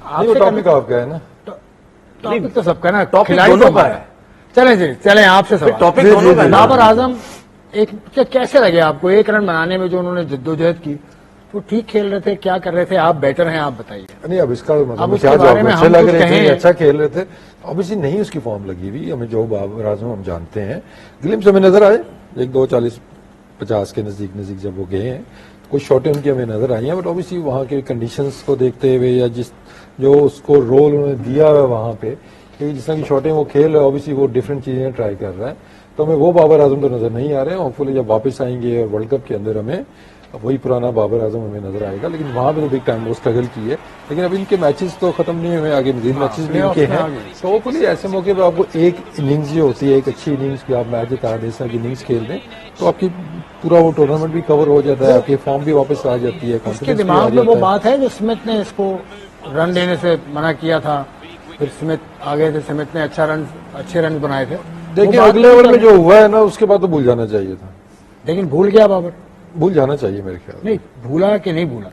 Topic آپ کا ہے نا, ٹاپک تو سب کا نا, ٹاپک دونوں کا ہے. چلیں آپ سے ٹاپک دونوں کا. بابر اعظم کیسے لگے آپ کو 1 رن بنانے میں جو انہوں نے جدوجہد کی؟ وہ ٹھیک کھیل رہے تھے, کیا کر رہے تھے؟ آپ بیٹر ہیں, آپ بتائیے. نہیں اب اس کا اب اس کیا کے بارے جواب, میں اچھے ہم لگ کچھ رہے تھے, کہیں. اچھا کھیل رہے تھے. obviously نہیں اس کی فارم لگی ہوئی ہمیں, جو بابر اعظم ہم جانتے ہیں گلمس ہمیں نظر آئے 1-2-40-50 کے نزدیک جب وہ گئے ہیں, کچھ شاٹیں ان کی ہمیں نظر آئی ہیں, بٹ obviously وہاں کے کنڈیشنز کو دیکھتے ہوئے یا جو اس کو رول انہوں نے دیا ہے وہاں پہ, کہ جس طرح کی شاٹیں وہ کھیل رہا ہے, obviously وہ ڈفرینٹ چیزیں ٹرائی کر رہا ہے, تو ہمیں وہ بابر اعظم تو نظر نہیں آ رہے ہیں. ہوپ فلی جب واپس آئیں گے ورلڈ کپ کے اندر ہمیں وہی پرانا بابر اعظم ہمیں نظر آئے گا, لیکن وہاں پہ تو بگ ٹائم وہ اسٹرگل کی ہے. لیکن اب ان کے میچز تو ختم نہیں ہوئے, آگے مزید میچز بھی ان کے ہیں, تو ہوپ فلی ایسے موقع پہ آپ کو ایک اننگز جو ہوتی ہے, ایک اچھی اننگز جو آپ میچ جتا دیں, اس طرح کی اننگز کھیل دیں تو آپ کی پورا وہ ٹورنامنٹ بھی کور ہو جاتا ہے, آپ کی فارم بھی واپس آ جاتی ہے, اس کے دماغ میں وہ بات ہے جو اسمتھ نے اس کو رن دینے سے منع کیا تھا, پھر اسمتھ آگے تھے, اسمتھ نے اچھے رن بنائے تھے. دیکھیں اگلے اوور میں جو ہوا ہے نا اس کے بعد تو بھول جانا چاہیے تھا, لیکن بھول گیا بابر. بھول جانا چاہیے میرے خیال میں. نہیں بھولا کہ نہیں بھولا,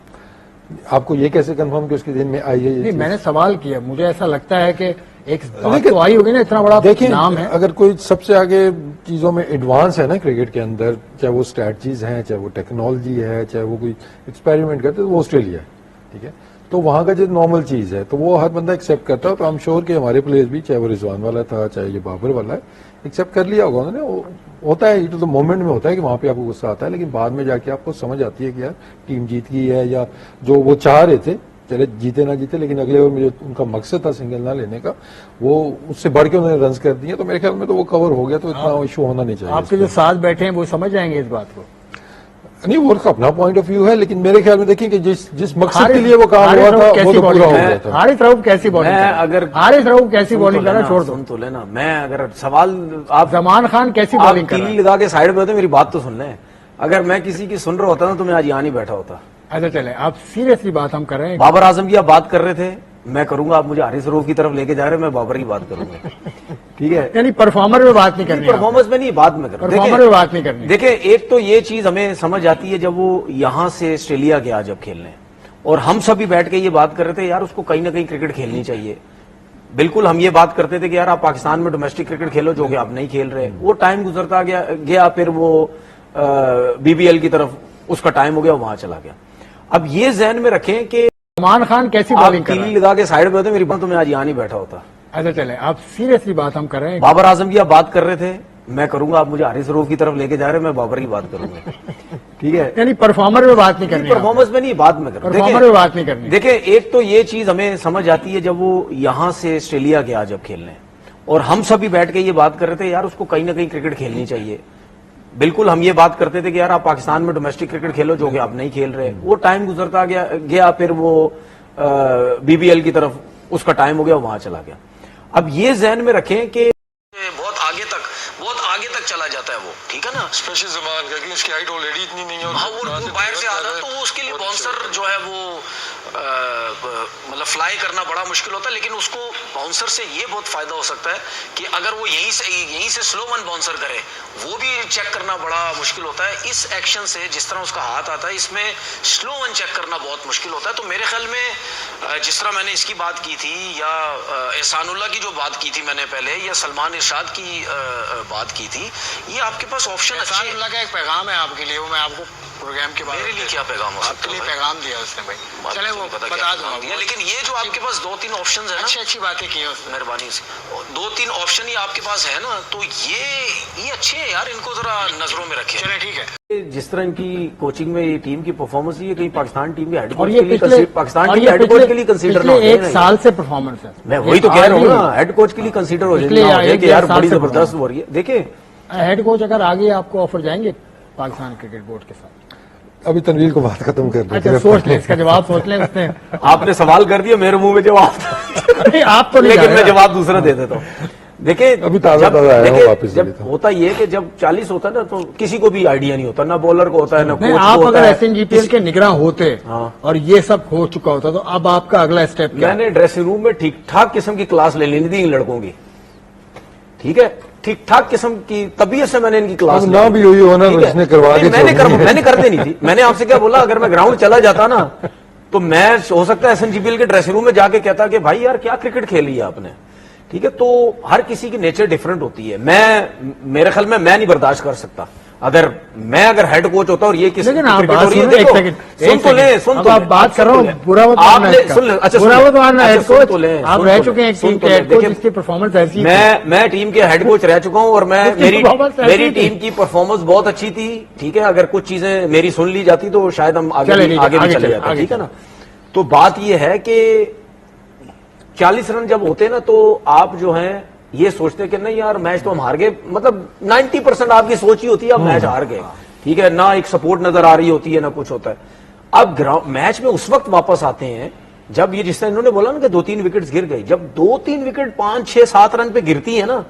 آپ کو یہ کیسے کنفرم کہ اس کے دن میں آئی ہے؟ نہیں میں نے سوال کیا, مجھے ایسا لگتا ہے کہ ایک بات تو آئی ہوگی نا, اتنا بڑا نام ہے. اگر کوئی سب سے آگے چیزوں میں ایڈوانس ہے نا کرکٹ کے اندر, چاہے وہ اسٹریٹجیز ہیں, چاہے وہ ٹیکنالوجی ہے, چاہے وہ کوئی ایکسپیریمنٹ کرتے, تو وہ آسٹریلیا ہے. ٹھیک ہے, تو وہاں کا جو نارمل چیز ہے تو وہ ہر بندہ ایکسیپٹ کرتا ہے. تو ہم شور کہ ہمارے پلیئر بھی, چاہے وہ رضوان والا تھا, چاہے یہ بابر والا ہے, ایکسیپٹ کر لیا ہوگا انہوں نے. ہوتا ہے تو مومنٹ میں ہوتا ہے کہ وہاں پہ آپ کو غصہ آتا ہے, لیکن بعد میں جا کے آپ کو سمجھ آتی ہے کہ یار ٹیم جیت گئی ہے, یا جو وہ چاہ رہے تھے چلے جیتے نہ جیتے, لیکن اگلے اوور میں جو ان کا مقصد تھا سنگل نہ لینے کا, وہ اس سے بڑھ کے انہوں نے رنز کر دیے. تو میرے خیال میں تو وہ کور ہو گیا, تو اتنا ایشو ہونا نہیں چاہیے. آپ کے جو ساتھ بیٹھے ہیں وہ سمجھ جائیں گے اس بات کو. نہیں وہ اپنا پوائنٹ آف ویو ہے, لیکن میرے خیال میں دیکھیں کہ جس مقصد کے لیے وہ کام ہوا تھا وہ تو پورا ہو گیا تھا. حارث رؤف کیسی بالنگ کر رہا, چھوڑ دو. سن تو لینا, میں اگر سوال آپ زمان خان کیسی بالنگ کر رہا ہے, تیلی لگا کے سائڈ پہ ہوتے, میری بات تو سن لیں. اگر میں کسی کی سن رہا ہوتا نا تو میں آج یہاں نہیں بیٹھا ہوتا. اچھا چلیں, آپ سیریسلی بات ہم کر رہے ہیں. بابر اعظم کی آپ بات کر رہے تھے, میں کروں گا, آپ مجھے حارث رؤف کی طرف لے کے جا رہے ہیں, میں بابر کی بات کروں گا. ٹھیک ہے, یعنی پرفارمر میں بات نہیں کرنی, پرفارمنس میں نہیں, بات میں کروں. پرفارمر میں بات نہیں کرنی. دیکھیں ایک تو یہ چیز ہمیں سمجھ آتی ہے جب وہ یہاں سے آسٹریلیا گیا جب کھیلنے, اور ہم سبھی بیٹھ کے یہ بات کر رہے تھے یار اس کو کہیں نہ کہیں کرکٹ کھیلنی چاہیے. بالکل ہم یہ بات کرتے تھے کہ یار آپ پاکستان میں ڈومیسٹک کرکٹ کھیلو, جو کہ آپ نہیں کھیل رہے. وہ ٹائم گزرتا گیا, پھر وہ BBL کی طرف اس کا ٹائم ہو گیا, وہاں چلا گیا. اب یہ ذہن میں رکھیں کہ زمان خان کیسی بالنگ کر رہا ہے, تیلی لگا کے سائڈ پہ ہوتے, میری بات تو میں آج یہاں نہیں بیٹھا ہوتا. اچھا چلیں, آپ سیریسلی بات ہم کر رہے ہیں. بابر اعظم کی آپ بات کر رہے تھے, میں کروں گا, آپ مجھے حارث رؤف کی طرف لے کے جا رہے ہیں, میں بابر کی بات کروں گا. ٹھیک ہے, یعنی پرفارمر میں بات نہیں کرنی, پرفارمنس میں نہیں, بات میں کروں. پرفارمر میں بات نہیں کرنی. دیکھیں ایک تو یہ چیز ہمیں سمجھ آتی ہے جب وہ یہاں سے آسٹریلیا گیا جب کھیلنے, اور ہم سبھی بیٹھ کے یہ بات کر رہے تھے یار اس کو کہیں نہ کہیں کرکٹ کھیلنی چاہیے. بالکل ہم یہ بات کرتے تھے کہ یار آپ پاکستان میں ڈومیسٹک کرکٹ کھیلو, جو کہ آپ نہیں کھیل رہے. وہ ٹائم گزرتا گیا, پھر وہ BBL کی طرف اس کا ٹائم ہو گیا, وہاں چلا گیا. اب یہ ذہن میں رکھیں کہ بہت آگے تک چلا جاتا ہے وہ, ٹھیک ہے نا, اسپیشل زمان کا کہ اس کی ہائٹ آلریڈی اتنی نہیں ہے, وہ باہر سے آتا تو اس کے لیے باؤنسر جو ہے وہ مطلب فلائی کرنا بڑا مشکل ہوتا ہے. لیکن اس کو باؤنسر سے یہ بہت فائدہ ہو سکتا ہے کہ اگر وہ یہیں سے سلو ون باؤنسر کرے, وہ بھی چیک کرنا بڑا مشکل ہوتا ہے. اس ایکشن سے جس طرح اس کا ہاتھ آتا ہے, اس میں سلو ون چیک کرنا بہت مشکل ہوتا ہے. تو میرے خیال میں جس طرح میں نے اس کی بات کی تھی, یا احسان اللہ کی جو بات کی تھی میں نے پہلے, یا سلمان ارشاد کی بات کی تھی, یہ آپ کے پاس آپشن. احسان اللہ کا ایک پیغام ہے آپ کے لیے, وہ میں آپ کو پروگرام کے بعد. میرے لیے کیا پیغام ہو سکتا ہے؟ پیغام دیا اس نے بھائی, چلے وہ بتا دوں. لیکن یہ جو آپ کے پاس 2-3 آپشنز ہیں, اچھی باتیں کی ہیں, مہربانی سے 2-3 آپشن ہی آپ کے پاس ہے نا, تو یہ اچھے ہیں یار, ان کو ذرا نظروں میں رکھیں. چلے ٹھیک ہے. جس طرح ان کی کوچنگ میں یہ ٹیم کی پرفارمنس ہے, کہیں پاکستان ٹیم کے ہیڈ اور کوچ یہ کے لیے پاکستان ٹیم کے ہیڈ کوچ کے لیے کنسیڈر نہ ہو ایک سال سے پرفارمنس ہے. میں وہی تو کہہ رہا ہوں نا, ہیڈ کوچ کے لیے کنسیڈر ہو جائے کہ یار بڑی زبردست ہو رہی ہے. دیکھیں ہیڈ کوچ اگر آگے آپ کو آفر جائیں گے پاکستان کرکٹ بورڈ کے ساتھ. ابھی تنویر کو بات ختم کر دیں. اچھا سوچ لیں, اس کا جواب سوچ لیں. اس نے آپ نے سوال کر دیا, میرے منہ میں جواب, آپ تو لیکن میں جواب دوسرا دے دیتا ہوں. دیکھیں ابھی تازہ آیا ہوں واپس. جب ہوتا یہ کہ جب 40 ہوتا ہے نا, تو کسی کو بھی آئیڈیا نہیں ہوتا, نہ بولر کو ہوتا ہے نہ کوچ کو ہوتا ہے. آپ اگر SNGPL کے نگراں ہوتے اور یہ سب ہو چکا ہوتا, تو اب آپ کا اگلا اسٹیپ کیا؟ میں نے ڈریسنگ روم میں ٹھیک ٹھاک قسم کی کلاس لے لینی تھی ان لڑکوں کی. ٹھیک ہے, ٹھیک ٹھاک قسم کی طبیعت سے میں نے ان کی کلاس نہ بھی ہوئی ہونا, اس نے کروا دی. میں نے کر دینی تھی. میں نے آپ سے کیا بولا, اگر میں گراؤنڈ چلا جاتا نا تو میں ہو سکتا ہے SNGPL کے ڈریسنگ روم میں جا کے کہتا کہ بھائی یار کیا کرکٹ کھیلی ہے آپ نے. ٹھیک ہے, تو ہر کسی کی نیچر ڈفرنٹ ہوتی ہے. میرے خیال میں نہیں برداشت کر سکتا اگر ہیڈ کوچ ہوتا اور یہ کسی لیکن آپ کرکٹ ہو رہی ہے. ایک دیکھو سیکنڈ سن تو لیں, سن تو آپ بات کر رہا ہوں برا مت ماننا اس کا. سن لیں, اچھا برا مت ماننا ہیڈ کوچ تو لیں, آپ رہ چکے ہیں ایک ٹیم کے ہیڈ کوچ جس کی پرفارمنس ایسی ہے. میں ٹیم کے ہیڈ کوچ رہ چکا ہوں اور میری ٹیم کی پرفارمنس بہت اچھی تھی. ٹھیک ہے, اگر کچھ چیزیں میری سن لی جاتی تو شاید ہم آگے بھی چلے جاتے. ٹھیک ہے نا, تو بات یہ ہے کہ 40 رن جب ہوتے ہیں نا تو آپ جو ہیں یہ سوچتے کہ نہیں یار میچ تو ہم ہار گئے, مطلب 90% آپ کی سوچ ہی ہوتی ہے اب میچ ہار گئے. ٹھیک ہے, نہ ایک سپورٹ نظر آ رہی ہوتی ہے نہ کچھ ہوتا ہے. اب میچ میں اس وقت واپس آتے ہیں جب یہ جس طرح انہوں نے بولا نا کہ 2-3 وکٹس گر گئی, جب 2-3 وکٹ 5-6-7 رن پہ گرتی ہے نا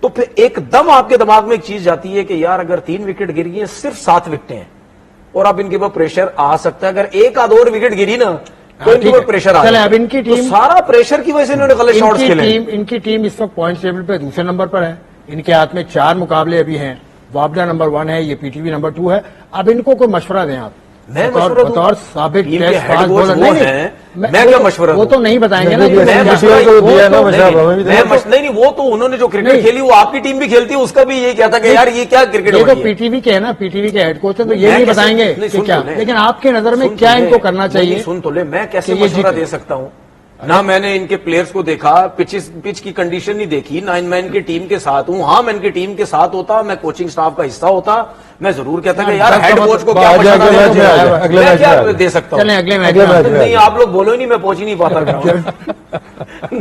تو پھر ایک دم آپ کے دماغ میں ایک چیز جاتی ہے کہ یار اگر 3 وکٹ گر گئی ہیں, صرف 7 وکٹیں ہیں اور اب ان کے اوپر پریشر آ سکتا ہے. اگر ایک آدھ اور وکٹ گری نا تو ان کے اوپر پریشر آ چلے اب ان کی ٹیم سارا پریشر کی وجہ سے انہوں نے غلط شاٹس کھیلے. ان کی ٹیم اس وقت پوائنٹ ٹیبل پہ دوسرے نمبر پر ہے. ان کے ہاتھ میں 4 مقابلے ابھی ہیں. وابڈا نمبر 1 ہے, یہ PTV نمبر 2 ہے. اب ان کو کوئی مشورہ دیں آپ بطور سابق میں کیا مشورہ, وہ تو نہیں بتائیں گے نا. نہیں, وہ تو انہوں نے جو کرکٹ کھیلی وہ آپ کی ٹیم بھی کھیلتی ہے, اس کا بھی یہی کہتا کہ یار یہ کیا کرکٹ ہے. یہ تو PTV کے ہے نا, PTV کے ہیڈ کوچ ہیں تو یہ نہیں بتائیں گے کہ کیا, لیکن آپ کے نظر میں کیا ان کو کرنا چاہیے. سن تو لے, میں کیسے مشورہ دے سکتا ہوں, نہ میں نے ان کے پلیئرز کو دیکھا, پچ کی کنڈیشن نہیں دیکھی, نہ میں ان کی ٹیم کے ساتھ ہوں. ہاں میں ان کی ٹیم کے ساتھ ہوتا, میں کوچنگ سٹاف کا حصہ ہوتا, میں ضرور کہتا کہ یار ہیڈ کوچ کو کیا مشورہ دے سکتا ہوں. اگلے میچ نہیں آپ لوگ بولو ہی نہیں, میں پہنچ ہی نہیں پاتا.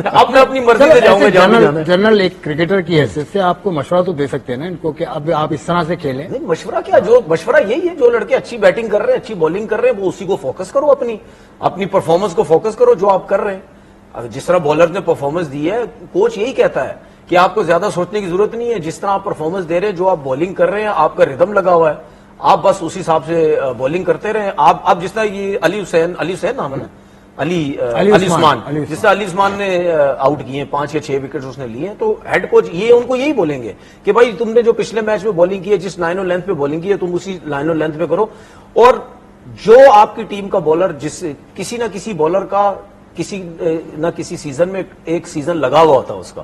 اب میں اپنی مرضی سے جاؤں گا. جنرل ایک کرکٹر کی حیثیت سے آپ کو مشورہ تو دے سکتے ہیں نا ان کو کہ اب آپ اس طرح سے کھیلیں. نہیں مشورہ کیا, جو مشورہ یہی ہے جو لڑکے اچھی بیٹنگ کر رہے ہیں, اچھی بالنگ کر رہے ہیں, وہ اسی کو فوکس کرو, اپنی پرفارمنس کو فوکس کرو جو آپ کر رہے ہیں. جس طرح بالر نے پرفارمنس دی ہے, کوچ یہی کہتا ہے کہ آپ کو زیادہ سوچنے کی ضرورت نہیں ہے. جس طرح آپ پرفارمنس دے رہے ہیں, جو آپ بالنگ کر رہے ہیں, آپ کا ردم لگا ہوا ہے, آپ بس اسی حساب سے بالنگ کرتے رہے. آپ جس طرح یہ علی حسین نام ہے نا, علی عثمان, جس طرح علی عثمان نے آؤٹ کیے ہیں 5 یا 6 وکٹس اس نے لیے ہیں, تو ہیڈ کوچ یہ ان کو یہی بولیں گے کہ بھائی تم نے جو پچھلے میچ میں بالنگ کی ہے, جس لائن اور لینتھ پہ بالنگ کی ہے, تم اسی لائن اور لینتھ پہ کرو. اور جو آپ کی ٹیم کا بالر, جس کسی نہ کسی بالر کا کسی نہ کسی سیزن میں ایک سیزن لگا ہوا ہوتا ہے اس کا.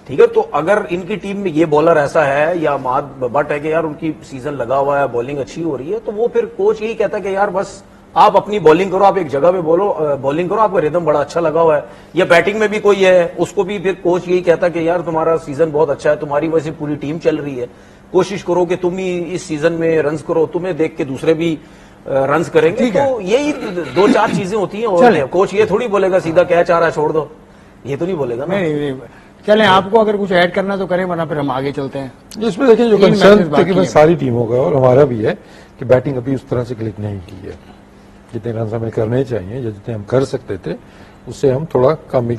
ٹھیک ہے, تو اگر ان کی ٹیم میں یہ بالر ایسا ہے یا ماد بٹ ہے کہ یار ان کی سیزن لگا ہوا ہے, بالنگ اچھی ہو رہی ہے, تو وہ پھر کوچ یہی کہتا ہے کہ یار بس آپ اپنی بالنگ کرو, آپ ایک جگہ پہ بالنگ کرو, آپ کا ردم بڑا اچھا لگا ہوا ہے. یا بیٹنگ میں بھی کوئی ہے, اس کو بھی پھر کوچ یہی کہتا ہے کہ یار تمہارا سیزن بہت اچھا ہے, تمہاری وجہ سے پوری ٹیم چل رہی ہے, کوشش کرو کہ تم ہی اس سیزن میں رنز کرو, تمہیں دیکھ کے دوسرے بھی رنز کریں گے. تو یہی 2-4 چیزیں ہوتی ہیں, اور کوچ یہ تھوڑی بولے گا سیدھا کیچ آ رہا ہے چھوڑ دو, یہ تو نہیں بولے گا. چلیں آپ کو اگر کچھ ایڈ کرنا تو کریں, ورنہ پھر ہم آگے چلتے ہیں. اس میں دیکھیں جو کنسرن تقریباً ساری ٹیموں کا اور ہمارا بھی ہے کہ بیٹنگ ابھی اس طرح سے کلک نہیں کی ہے. جتنے رنز ہمیں کرنے چاہیے یا جتنے ہم کر سکتے تھے اس سے ہم تھوڑا کم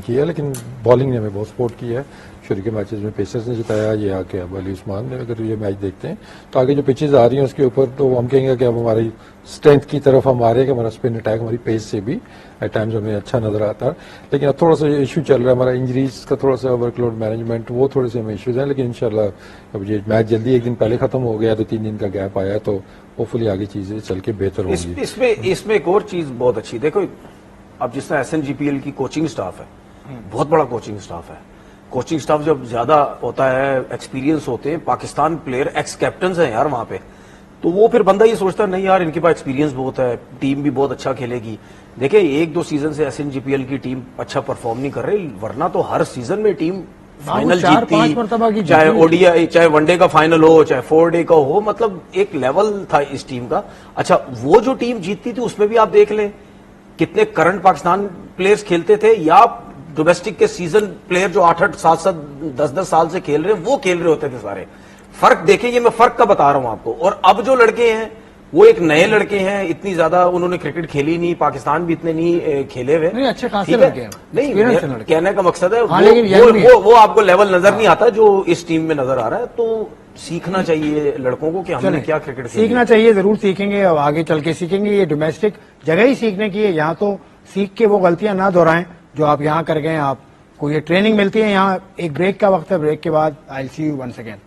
کیا, لیکن بالنگ نے ہمیں بہت سپورٹ کیا ہے. شروع کے میچز میں پیسرز نے جتایا, یہ آ کے اب علی عثمان نے, اگر یہ میچ دیکھتے ہیں تو آگے جو پچز آ رہی ہیں اس کے اوپر تو ہم کہیں گے کہ اب ہماری اسٹرینتھ کی طرف ہم آ رہے ہیں کہ ہمارا اسپن اٹیک ہماری پیس سے بھی ایٹ ٹائمز ہمیں اچھا نظر آتا ہے. لیکن اب تھوڑا سا ایشو چل رہا ہے ہمارا انجریز کا, تھوڑا سا ورک لوڈ مینجمنٹ, وہ تھوڑے سے ہمیں ایشوز ہیں. لیکن انشاءاللہ اب یہ میچ جلدی ایک دن پہلے ختم ہو گیا, 2-3 دن کا گیپ آیا, تو ہوپ فلی آگے چیزیں چل کے بہتر ہوں گی. اس میں ایک اور چیز بہت اچھی, دیکھو اب جس طرح SNGPL کی کوچنگ سٹاف ہے, بہت بڑا کوچنگ سٹاف ہے. کوچنگ سٹاف جب زیادہ ہوتا ہے, ایکسپیرینس ہوتے ہیں, پاکستان پلیئر ایکس کیپٹنز ہیں یار وہاں پہ, تو وہ پھر بندہ یہ سوچتا ہے نہیں یار ان کے پاس ایکسپیرینس بہت ہے, ٹیم بھی بہت اچھا کھیلے گی. دیکھیں 1-2 سیزن سے SNGPL کی ٹیم اچھا پرفارم نہیں کر رہی, ورنہ تو ہر سیزن میں ٹیم فائنل جیتتی, چاہے ODI, چاہے ون ڈے کا فائنل ہو, چاہے 4 ڈے کا ہو, مطلب ایک لیول تھا اس ٹیم کا. اچھا وہ جو ٹیم جیتتی تھی اس میں بھی آپ دیکھ لیں کتنے کرنٹ پاکستان پلیئرز کھیلتے تھے, یا ڈومیسٹک کے سیزن پلیئر جو 8-8, 7-7, 10-10 سال سے کھیل رہے ہیں وہ کھیل رہے ہوتے تھے سارے. فرق دیکھیں, یہ میں فرق کا بتا رہا ہوں آپ کو. اور اب جو لڑکے ہیں وہ ایک نئے لڑکے ہیں, اتنی زیادہ انہوں نے کرکٹ کھیلی نہیں, پاکستان بھی اتنے نہیں کھیلے ہوئے. اچھے خاصے لڑکے ہیں, نہیں کہنے کا مقصد ہے وہ آپ کو لیول نظر نہیں آتا جو اس ٹیم میں نظر آ رہا ہے. تو سیکھنا چاہیے لڑکوں کو کہ ہم نے کیا کرکٹ سیکھنا چاہیے, ضرور سیکھیں گے, اور آگے چل کے سیکھیں گے. یہ ڈومیسٹک جگہ ہی سیکھنے کی ہے, یہاں تو سیکھ کے وہ غلطیاں نہ دہرائیں جو آپ یہاں کر گئے. آپ کو یہ ٹریننگ ملتی ہے یہاں. ایک بریک کا وقت ہے, بریک کے بعد آئی سی یو ونس اگین.